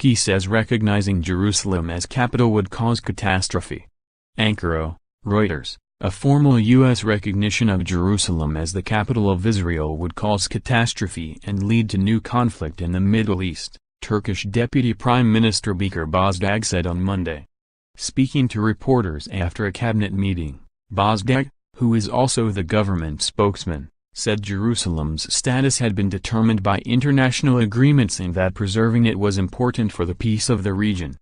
He says recognizing Jerusalem as capital would cause catastrophe. ANKARA, Reuters. A formal U.S. recognition of Jerusalem as the capital of Israel would cause catastrophe and lead to new conflict in the Middle East, Turkish Deputy Prime Minister Bekir Bozdag said on Monday. Speaking to reporters after a cabinet meeting, Bozdag, who is also the government spokesman, said Jerusalem's status had been determined by international agreements and that preserving it was important for the peace of the region.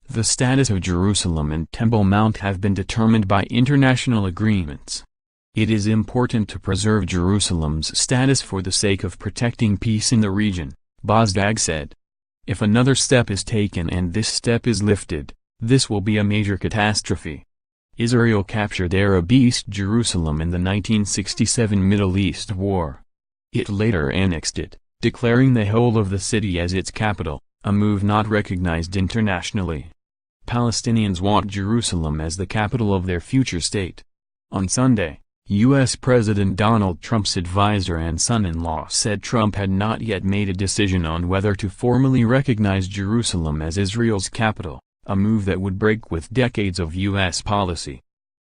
The status of Jerusalem and Temple Mount have been determined by international agreements. It is important to preserve Jerusalem's status for the sake of protecting peace in the region, Bozdag said. If another step is taken and this step is lifted, this will be a major catastrophe. Israel captured Arab East Jerusalem in the 1967 Middle East War. It later annexed it, declaring the whole of the city as its capital, a move not recognized internationally. Palestinians want Jerusalem as the capital of their future state. On Sunday, U.S. President Donald Trump's advisor and son-in-law said Trump had not yet made a decision on whether to formally recognize Jerusalem as Israel's capital, a move that would break with decades of U.S. policy.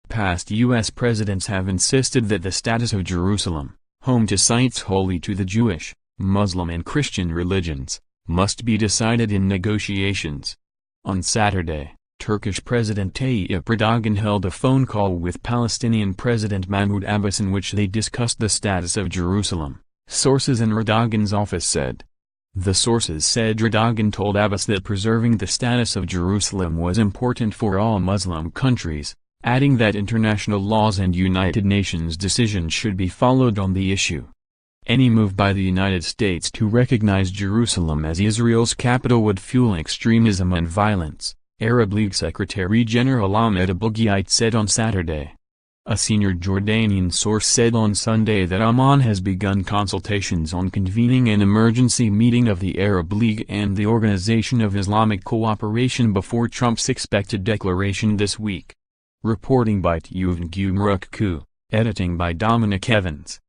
Past U.S. presidents have insisted that the status of Jerusalem, home to sites holy to the Jewish, Muslim and Christian religions, must be decided in negotiations. On Saturday, Turkish President Tayyip Erdogan held a phone call with Palestinian President Mahmoud Abbas in which they discussed the status of Jerusalem, sources in Erdogan's office said. The sources said Erdogan told Abbas that preserving the status of Jerusalem was important for all Muslim countries, adding that international laws and United Nations decisions should be followed on the issue. Any move by the United States to recognize Jerusalem as Israel's capital would fuel extremism and violence, Arab League Secretary General Ahmed Abulghait said on Saturday. A senior Jordanian source said on Sunday that Amman has begun consultations on convening an emergency meeting of the Arab League and the Organization of Islamic Cooperation before Trump's expected declaration this week. Reporting by Tuvn Gumrukku, editing by Dominic Evans.